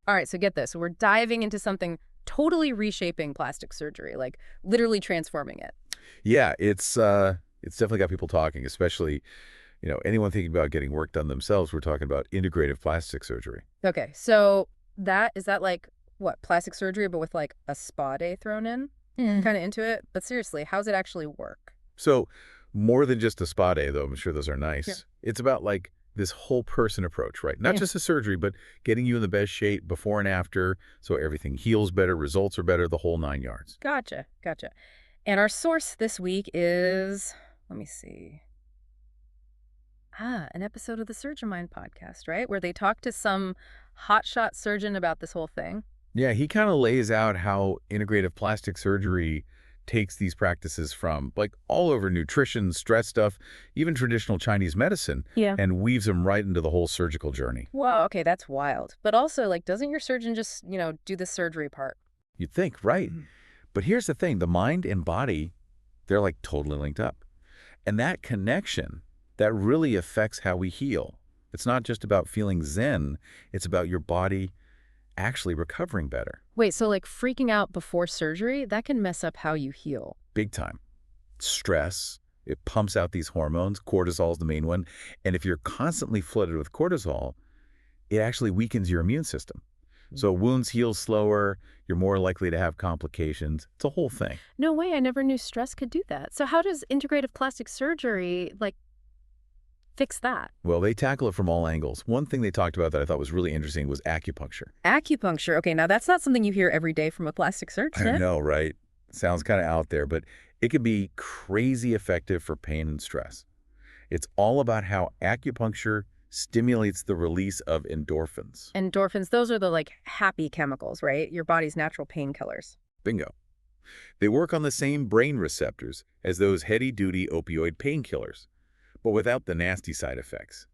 All right, so get this. We're diving into something totally reshaping plastic surgery, like literally transforming it. Yeah, it's definitely got people talking, especially, anyone thinking about getting work done themselves. We're talking about integrative plastic surgery. Okay, so is that like, what, plastic surgery, but with like a spa day thrown in? Kind of into it? But seriously, how's it actually work? So more than just a spa day, though, I'm sure those are Yeah. nice. It's about like this whole person approach, right? Not Yeah. just a surgery, but getting you in the best shape before and after, so everything heals better, results are better, the whole 9 yards. Gotcha, gotcha. And our source this week is, let me see. An episode of the SurgiMind podcast, right? Where they talk to some hotshot surgeon about this whole thing. Yeah, he kind of lays out how integrative plastic surgery takes these practices from like all over nutrition, stress stuff, even traditional Chinese medicine, Yeah. and weaves them right into the whole surgical journey. Whoa, okay, that's wild. But also, like, doesn't your surgeon just, do the surgery part? You'd think, right? But here's the thing, the mind and body, they're like totally linked up. And that connection, that really affects how we heal. It's not just about feeling zen, it's about your body actually recovering better. Wait, so like freaking out before surgery, that can mess up how you heal. Big time. Stress, it pumps out these hormones. Cortisol is the main one. And if you're constantly flooded with cortisol, it actually weakens your immune system. So wounds heal slower, you're more likely to have complications. It's a whole thing. No way, I never knew stress could do that. So how does integrative plastic surgery, like, fix that? Well, they tackle it from all angles. One thing they talked about that I thought was really interesting was acupuncture. Acupuncture. Okay, now that's not something you hear every day from a plastic surgeon. I know, right? Sounds kind of out there, but it can be crazy effective for pain and stress. It's all about how acupuncture stimulates the release of endorphins. Endorphins, those are the like happy chemicals, right? Your body's natural painkillers. Bingo. They work on the same brain receptors as those heady-duty opioid painkillers, but without the nasty side effects.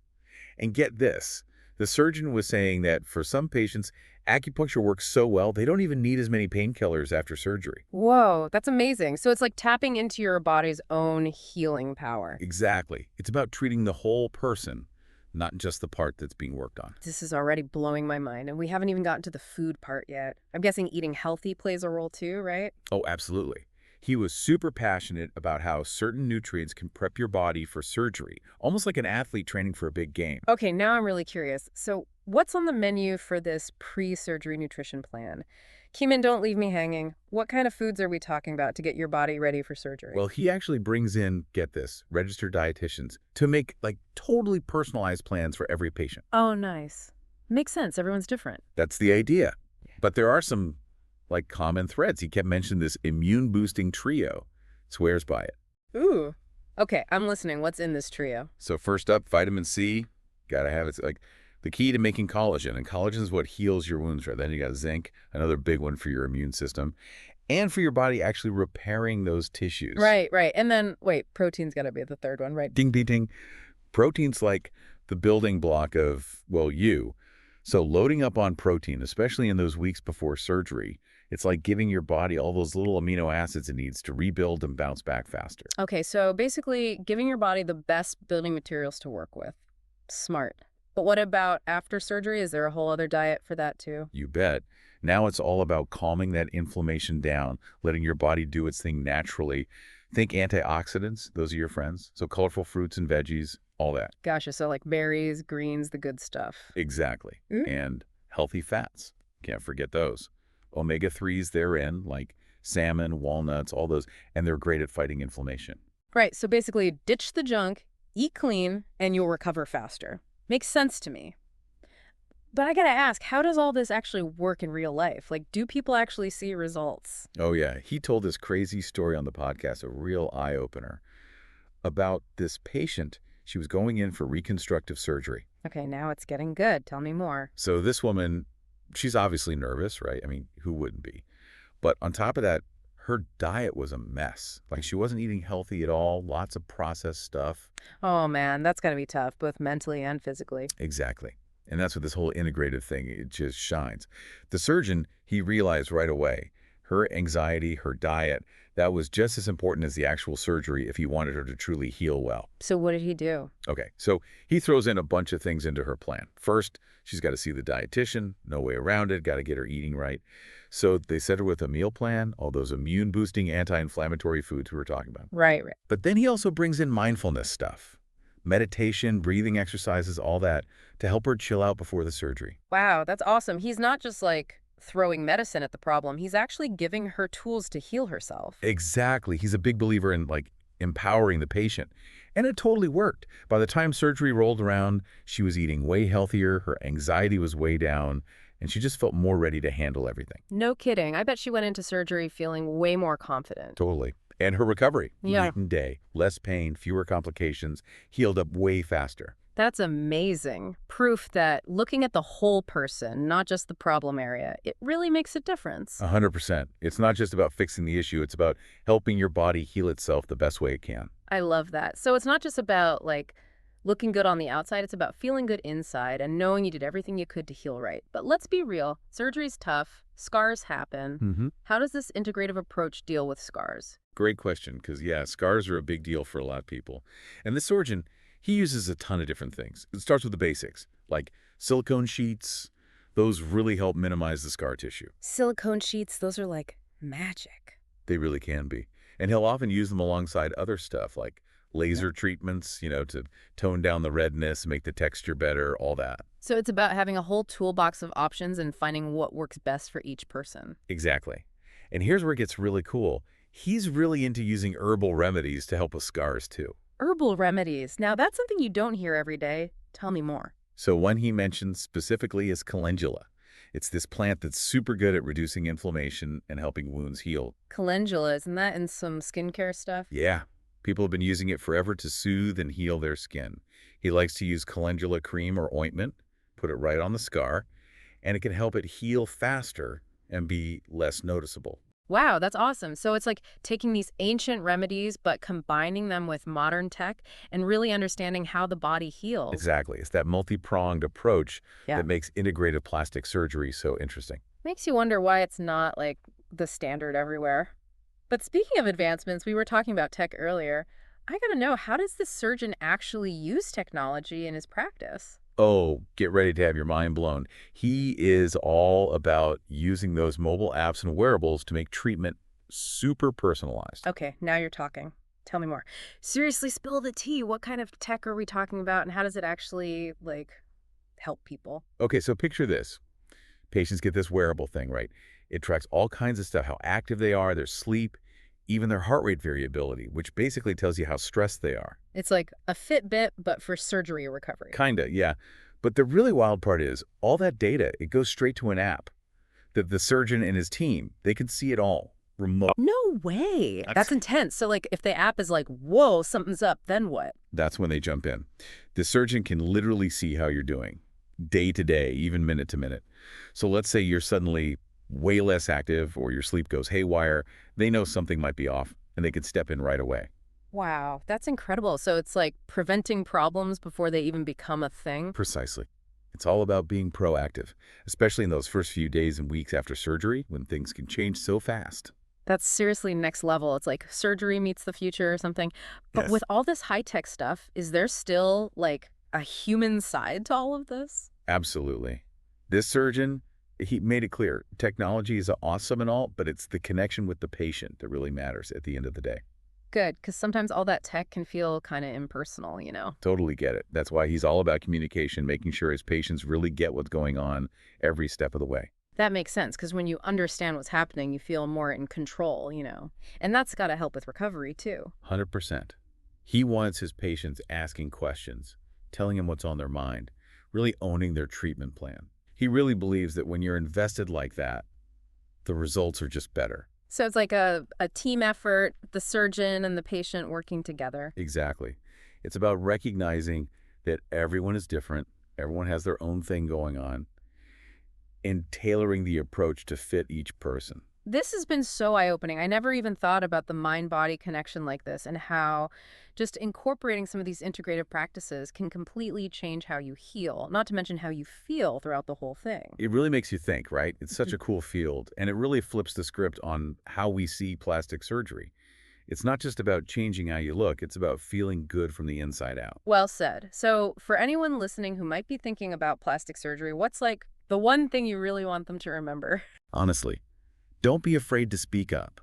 And get this, the surgeon was saying that for some patients, acupuncture works so well, they don't even need as many painkillers after surgery. Whoa, that's amazing. So it's like tapping into your body's own healing power. Exactly. It's about treating the whole person, not just the part that's being worked on. This is already blowing my mind, and we haven't even gotten to the food part yet. I'm guessing eating healthy plays a role too, right? Oh, absolutely. He was super passionate about how certain nutrients can prep your body for surgery, almost like an athlete training for a big game. Okay, now I'm really curious. So what's on the menu for this pre-surgery nutrition plan? Keeman, don't leave me hanging. What kind of foods are we talking about to get your body ready for surgery? Well, he actually brings in, get this, registered dietitians to make like totally personalized plans for every patient. Oh, nice. Makes sense. Everyone's different. That's the idea. But there are some like common threads. He kept mentioning this immune boosting trio. Swears by it. Ooh. Okay, I'm listening. What's in this trio? So first up, vitamin C. Gotta have it. It's like the key to making collagen. And collagen is what heals your wounds, right? Then you got zinc, another big one for your immune system. And for your body actually repairing those tissues. Right, right. And then, wait, protein's got to be the third one, right? Ding, ding, ding. Protein's like the building block of, well, you. So loading up on protein, especially in those weeks before surgery, it's like giving your body all those little amino acids it needs to rebuild and bounce back faster. Okay, so basically giving your body the best building materials to work with. Smart. But what about after surgery? Is there a whole other diet for that too? You bet. Now it's all about calming that inflammation down, letting your body do its thing naturally. Think antioxidants, those are your friends. So colorful fruits and veggies, all that. Gotcha, so like berries, greens, the good stuff. Exactly. And healthy fats. Can't forget those. Omega-3s they're in, like salmon, walnuts, all those, and they're great at fighting inflammation. Right, so basically ditch the junk, eat clean, and you'll recover faster. Makes sense to me. But I gotta ask, how does all this actually work in real life? Like, do people actually see results? Oh, yeah. He told this crazy story on the podcast, a real eye-opener, about this patient. She was going in for reconstructive surgery. Okay, now it's getting good. Tell me more. So this woman, she's obviously nervous, right? I mean, who wouldn't be? But on top of that, her diet was a mess. Like, she wasn't eating healthy at all, lots of processed stuff. Oh man, that's gotta be tough, both mentally and physically. Exactly. And that's what this whole integrative thing, it just shines. The surgeon, he realized right away Her anxiety, her diet, that was just as important as the actual surgery if he wanted her to truly heal well. So what did he do? Okay, so he throws in a bunch of things into her plan. First, she's got to see the dietitian, no way around it, got to get her eating right. So they set her with a meal plan, all those immune-boosting anti-inflammatory foods we were talking about. Right, right. But then he also brings in mindfulness stuff, meditation, breathing exercises, all that, to help her chill out before the surgery. Wow, that's awesome. He's not just like throwing medicine at the problem. He's actually giving her tools to heal herself. Exactly. He's a big believer in, empowering the patient. And it totally worked. By the time surgery rolled around, she was eating way healthier, her anxiety was way down, and she just felt more ready to handle everything. No kidding. I bet she went into surgery feeling way more confident. Totally. And her recovery, Yeah. night and day, less pain, fewer complications, healed up way faster. That's amazing. Proof that looking at the whole person, not just the problem area, it really makes a difference. 100%. It's not just about fixing the issue, it's about helping your body heal itself the best way it can. I love that. So it's not just about like looking good on the outside, it's about feeling good inside and knowing you did everything you could to heal right. But let's be real, surgery's tough, scars happen. How does this integrative approach deal with scars? Great question, because, yeah, scars are a big deal for a lot of people. And this surgeon, he uses a ton of different things. It starts with the basics, like silicone sheets. Those really help minimize the scar tissue. Silicone sheets, those are like magic. They really can be. And he'll often use them alongside other stuff, like laser treatments, to tone down the redness, make the texture better, all that. So it's about having a whole toolbox of options and finding what works best for each person. Exactly. And here's where it gets really cool. He's really into using herbal remedies to help with scars, too. Herbal remedies. Now, that's something you don't hear every day. Tell me more. So one he mentions specifically is calendula. It's this plant that's super good at reducing inflammation and helping wounds heal. Calendula, isn't that in some skincare stuff? Yeah, people have been using it forever to soothe and heal their skin. He likes to use calendula cream or ointment, put it right on the scar, and it can help it heal faster and be less noticeable. Wow, that's awesome. So it's like taking these ancient remedies, but combining them with modern tech and really understanding how the body heals. Exactly. It's that multi-pronged approach Yeah. that makes integrative plastic surgery so interesting. Makes you wonder why it's not like the standard everywhere. But speaking of advancements, we were talking about tech earlier. I gotta know, how does this surgeon actually use technology in his practice? Oh, get ready to have your mind blown. He is all about using those mobile apps and wearables to make treatment super personalized. Okay, now you're talking. Tell me more. Seriously, spill the tea. What kind of tech are we talking about, and how does it actually, like, help people? Okay, so picture this. Patients get this wearable thing, right? It tracks all kinds of stuff, how active they are, their sleep, even their heart rate variability, which basically tells you how stressed they are. It's like a Fitbit, but for surgery recovery. Kinda, yeah. But the really wild part is, all that data, it goes straight to an app that the surgeon and his team, they can see it all remote. No way. That's intense. So, like, if the app is like, whoa, something's up, then what? That's when they jump in. The surgeon can literally see how you're doing, day to day, even minute to minute. So let's say you're suddenly way less active or your sleep goes haywire. They know something might be off, and they can step in right away. Wow, that's incredible. So it's like preventing problems before they even become a thing? Precisely. It's all about being proactive, especially in those first few days and weeks after surgery when things can change so fast. That's seriously next level. It's like surgery meets the future or something. But Yes. with all this high-tech stuff, is there still, like, a human side to all of this? Absolutely. This surgeon, he made it clear, technology is awesome and all, but it's the connection with the patient that really matters at the end of the day. Good, because sometimes all that tech can feel kind of impersonal, you know? Totally get it. That's why he's all about communication, making sure his patients really get what's going on every step of the way. That makes sense, because when you understand what's happening, you feel more in control, And that's got to help with recovery, too. 100%. He wants his patients asking questions, telling him what's on their mind, really owning their treatment plan. He really believes that when you're invested like that, the results are just better. So it's like a team effort, the surgeon and the patient working together. Exactly. It's about recognizing that everyone is different, everyone has their own thing going on, and tailoring the approach to fit each person. This has been so eye-opening. I never even thought about the mind-body connection like this and how just incorporating some of these integrative practices can completely change how you heal, not to mention how you feel throughout the whole thing. It really makes you think, right? It's such a cool field, and it really flips the script on how we see plastic surgery. It's not just about changing how you look, it's about feeling good from the inside out. Well said. So, for anyone listening who might be thinking about plastic surgery, what's like the one thing you really want them to remember? Honestly, don't be afraid to speak up.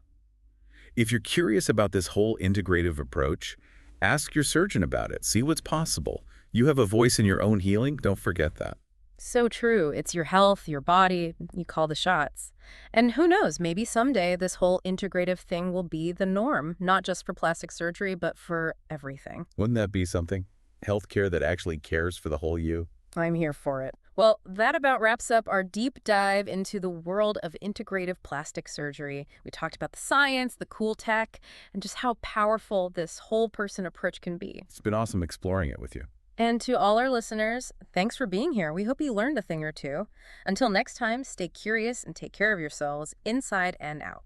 If you're curious about this whole integrative approach, ask your surgeon about it. See what's possible. You have a voice in your own healing. Don't forget that. So true. It's your health, your body, you call the shots. And who knows, maybe someday this whole integrative thing will be the norm, not just for plastic surgery, but for everything. Wouldn't that be something? Healthcare that actually cares for the whole you? I'm here for it. Well, that about wraps up our deep dive into the world of integrative plastic surgery. We talked about the science, the cool tech, and just how powerful this whole person approach can be. It's been awesome exploring it with you. And to all our listeners, thanks for being here. We hope you learned a thing or two. Until next time, stay curious and take care of yourselves inside and out.